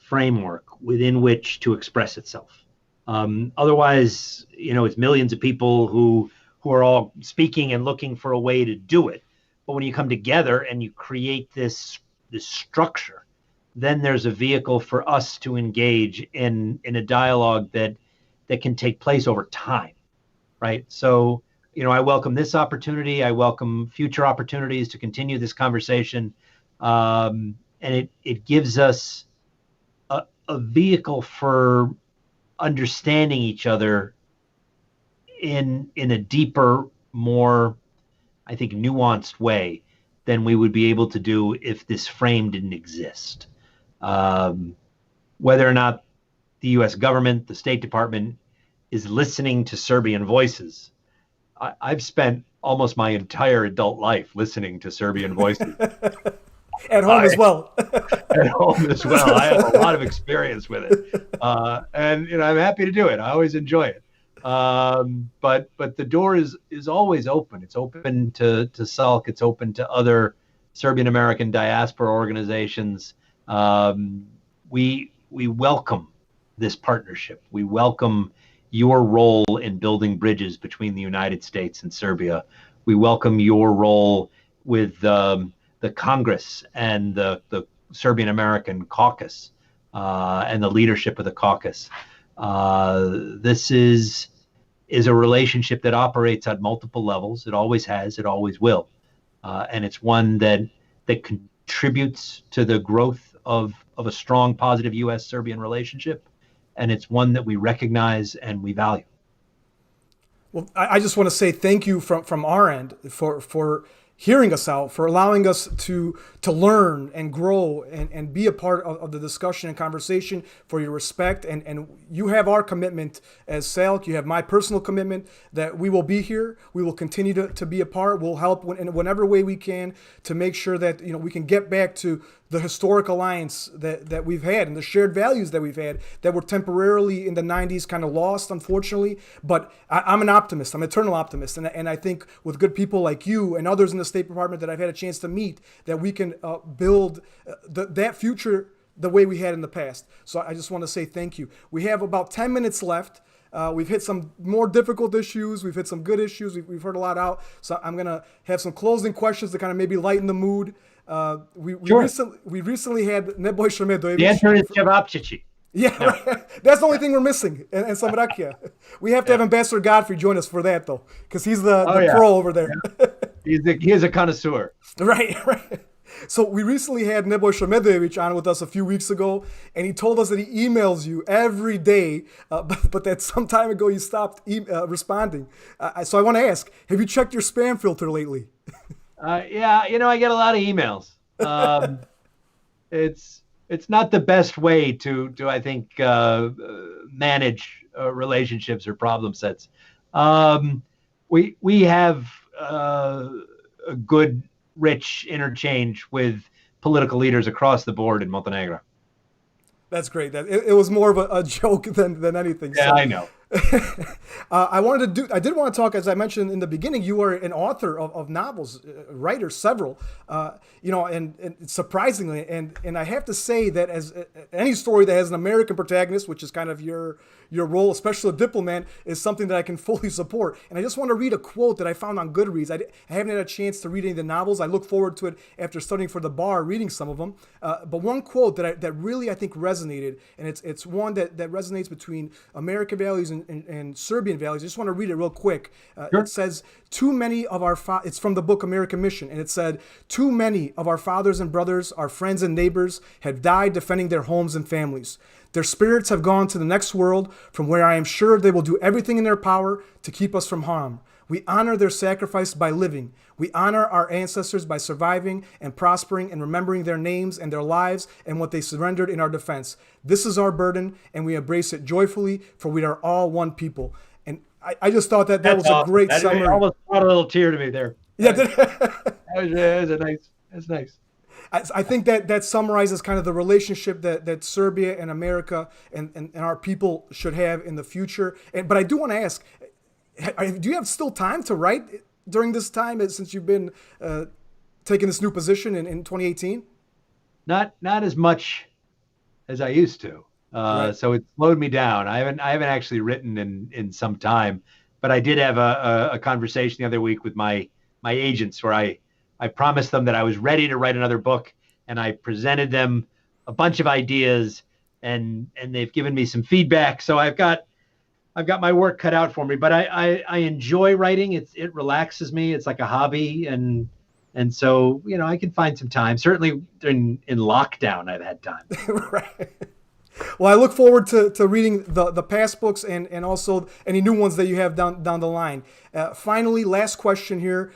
Speaker 2: framework within which to express itself. Otherwise, it's millions of people who are all speaking and looking for a way to do it. But when you come together and you create this structure, then there's a vehicle for us to engage in a dialogue that can take place over time, right? So, I welcome this opportunity. I welcome future opportunities to continue this conversation. And it gives us a vehicle for understanding each other in a deeper, more, I think, nuanced way than we would be able to do if this frame didn't exist. Whether or not the U.S. government, the State Department, is listening to Serbian voices, I've spent almost my entire adult life listening to Serbian voices.
Speaker 1: At home as well.
Speaker 2: At home as well. I have a lot of experience with it. And I'm happy to do it. I always enjoy it. But the door is always open. It's open to SALC. It's open to other Serbian American diaspora organizations. We welcome this partnership. We welcome your role in building bridges between the United States and Serbia. We welcome your role with the Congress and the Serbian American caucus and the leadership of the caucus. This is a relationship that operates at multiple levels. It always has, it always will. And it's one that contributes to the growth of a strong, positive U.S.-Serbian relationship. And it's one that we recognize and we value.
Speaker 1: Well, I just want to say thank you from our end for hearing us out, for allowing us to learn and grow and be a part of the discussion and conversation, for your respect. And you have our commitment as SALC. You have my personal commitment that we will be here. We will continue to be a part. We'll help in whatever way we can to make sure that we can get back to the historic alliance that we've had and the shared values that we've had that were temporarily in the 90s kind of lost, unfortunately. But I'm an optimist. I'm an eternal optimist. And I think with good people like you and others in the State Department that I've had a chance to meet, that we can build that future the way we had in the past. So I just want to say thank you. We have about 10 minutes left. We've hit some more difficult issues. We've hit some good issues. We've heard a lot out. So I'm going to have some closing questions to kind of maybe lighten the mood. We recently had Nebojša Medojević.
Speaker 2: The answer is Cevapčići.
Speaker 1: Yeah, no. Right. That's the only thing we're missing. And some rakia. We have to have Ambassador Godfrey join us for that, though, because he's the pro over there.
Speaker 2: Yeah. He is a connoisseur.
Speaker 1: Right. So we recently had Nebojša Medojević on with us a few weeks ago, and he told us that he emails you every day, but that some time ago you stopped responding. So I want to ask, have you checked your spam filter lately?
Speaker 2: Yeah, I get a lot of emails. It's not the best way to I think manage relationships or problem sets. We have a good, rich interchange with political leaders across the board in Montenegro.
Speaker 1: That's great. It was more of a joke than anything.
Speaker 2: Yeah, so. I know.
Speaker 1: I did want to talk, as I mentioned in the beginning, you are an author of novels, writer, several, and surprisingly, and I have to say that as any story that has an American protagonist, which is kind of your role, especially a diplomat, is something that I can fully support. And I just want to read a quote that I found on Goodreads. I haven't had a chance to read any of the novels. I look forward to it after studying for the bar, reading some of them. But one quote that really I think resonated, and it's one that resonates between American values and and Serbian values. I just want to read it real quick.
Speaker 2: Sure.
Speaker 1: It says, too many of our, it's from the book American Mission, and it said, too many of our fathers and brothers, our friends and neighbors have died defending their homes and families. Their spirits have gone to the next world, from where I am sure they will do everything in their power to keep us from harm. We honor their sacrifice by living. We honor our ancestors by surviving and prospering and remembering their names and their lives and what they surrendered in our defense. This is our burden, and we embrace it joyfully, for we are all one people. And I just thought that was awesome. A great summary.
Speaker 2: Almost brought a little tear to me there.
Speaker 1: Yeah,
Speaker 2: that's nice.
Speaker 1: I think that summarizes kind of the relationship that Serbia and America and our people should have in the future. But I do want to ask, do you have still time to write during this time, since you've been taking this new position in 2018?
Speaker 2: Not as much as I used to. Right. So it slowed me down. I haven't actually written in some time, but I did have a conversation the other week with my agents where I promised them that I was ready to write another book, and I presented them a bunch of ideas, and they've given me some feedback. So I've got my work cut out for me, but I enjoy writing. It relaxes me. It's like a hobby. And so, I can find some time. Certainly in lockdown, I've had time.
Speaker 1: Right. Well, I look forward to reading the past books and also any new ones that you have down the line. Finally, last question here.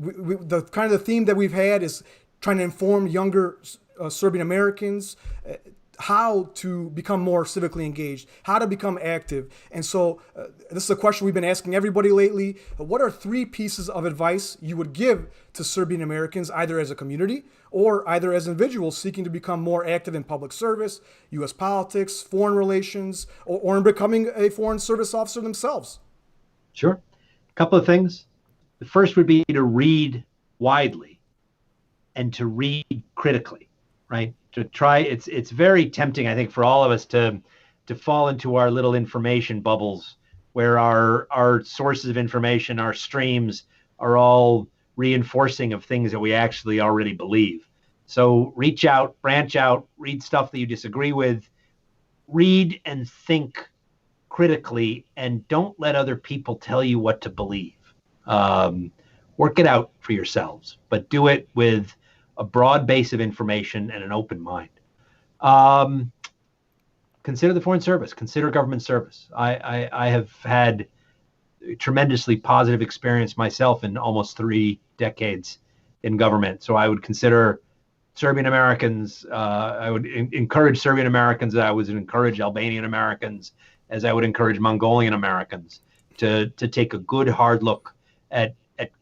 Speaker 1: The kind of the theme that we've had is trying to inform younger Serbian Americans how to become more civically engaged, how to become active. And so this is a question we've been asking everybody lately. What are 3 pieces of advice you would give to Serbian Americans, either as a community or either as individuals seeking to become more active in public service, U.S. politics, foreign relations, or in becoming a foreign service officer themselves?
Speaker 2: Sure. A couple of things. The first would be to read widely and to read critically, right? To try, it's very tempting, I think, for all of us to fall into our little information bubbles where our sources of information, our streams are all reinforcing of things that we actually already believe. So reach out, branch out, read stuff that you disagree with, read and think critically, and don't let other people tell you what to believe. Work it out for yourselves, but do it with a broad base of information and an open mind. Consider the foreign service, consider government service. I have had a tremendously positive experience myself in almost 3 decades in government. So I would consider Serbian Americans, I would encourage Serbian Americans, I would encourage Albanian Americans, as I would encourage Mongolian Americans to take a good hard look at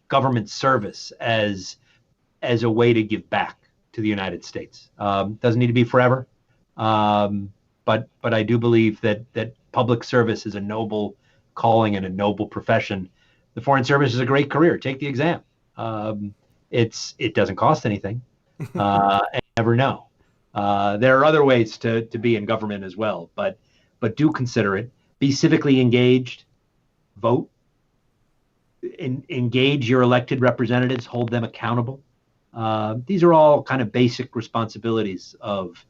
Speaker 2: government service as a way to give back to the United States. Doesn't need to be forever, but I do believe that public service is a noble calling and a noble profession. The Foreign Service is a great career. Take the exam. It doesn't cost anything, and you never know. There are other ways to be in government as well, but do consider it. Be civically engaged. Vote. Engage your elected representatives. Hold them accountable. These are all kind of basic responsibilities of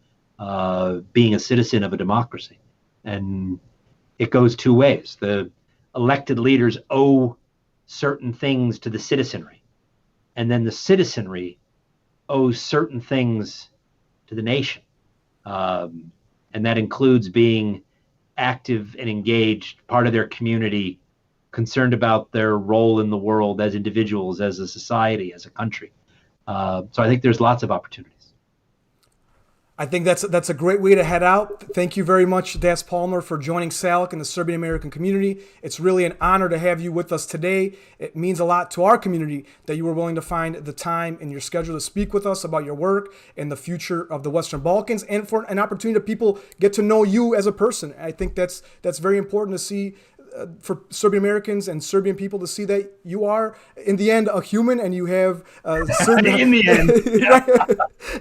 Speaker 2: being a citizen of a democracy. And it goes 2 ways. The elected leaders owe certain things to the citizenry. And then the citizenry owes certain things to the nation. And that includes being active and engaged, part of their community, concerned about their role in the world as individuals, as a society, as a country. So I think there's lots of opportunities.
Speaker 1: I think that's a great way to head out. Thank you very much, Das Palmer, for joining SALC and the Serbian American community. It's really an honor to have you with us today. It means a lot to our community that you were willing to find the time in your schedule to speak with us about your work and the future of the Western Balkans, and for an opportunity that people get to know you as a person. I think that's very important to see. For Serbian Americans and Serbian people to see that you are, in the end, a human, and you have Serbian,
Speaker 2: in the end,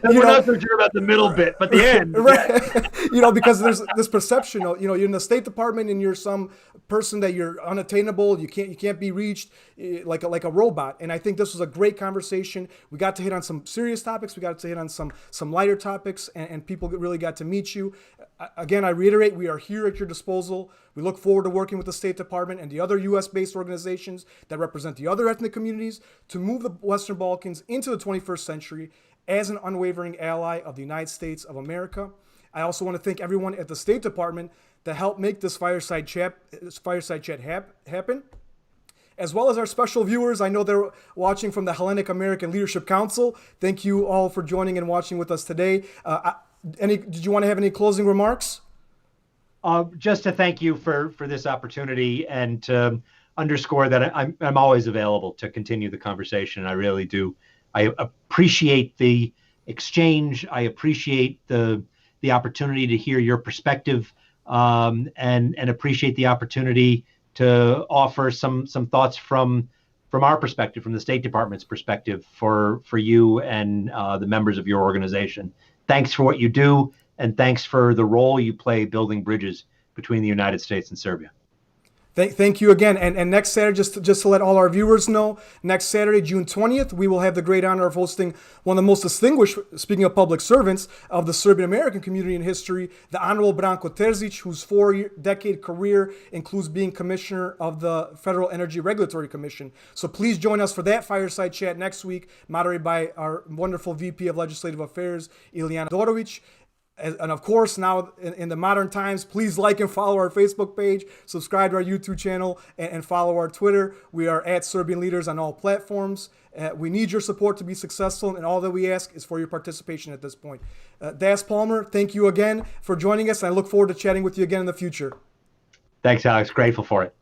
Speaker 2: We're not so sure about the middle bit, but the end.
Speaker 1: Right. Because there's this perception, you're in the State Department and you're some person that you're unattainable. You can't be reached like a robot. And I think this was a great conversation. We got to hit on some serious topics. We got to hit on some lighter topics, and people really got to meet you. Again, I reiterate, we are here at your disposal. We look forward to working with the State Department and the other U.S.-based organizations that represent the other ethnic communities to move the Western Balkans into the 21st century as an unwavering ally of the United States of America. I also want to thank everyone at the State Department that helped make this Fireside Chat happen, as well as our special viewers. I know they're watching from the Hellenic American Leadership Council. Thank you all for joining and watching with us today. Did you want to have any closing remarks?
Speaker 2: Just to thank you for this opportunity and to underscore that I'm always available to continue the conversation. I really do. I appreciate the exchange. I appreciate the opportunity to hear your perspective, and appreciate the opportunity to offer some thoughts from our perspective, from the State Department's perspective, for you and the members of your organization. Thanks for what you do, and thanks for the role you play building bridges between the United States and Serbia.
Speaker 1: Thank you again. And next Saturday, just to let all our viewers know, next Saturday, June 20th, we will have the great honor of hosting one of the most distinguished, speaking of public servants, of the Serbian American community in history, the Honorable Branko Terzic, whose 4-decade career includes being commissioner of the Federal Energy Regulatory Commission. So please join us for that Fireside Chat next week, moderated by our wonderful VP of Legislative Affairs, Ilijana Dorovic. And of course, now in the modern times, please like and follow our Facebook page, subscribe to our YouTube channel, and follow our Twitter. We are at Serbian Leaders on all platforms. We need your support to be successful, and all that we ask is for your participation at this point. Das Palmer, thank you again for joining us. I look forward to chatting with you again in the future.
Speaker 2: Thanks, Alex. Grateful for it.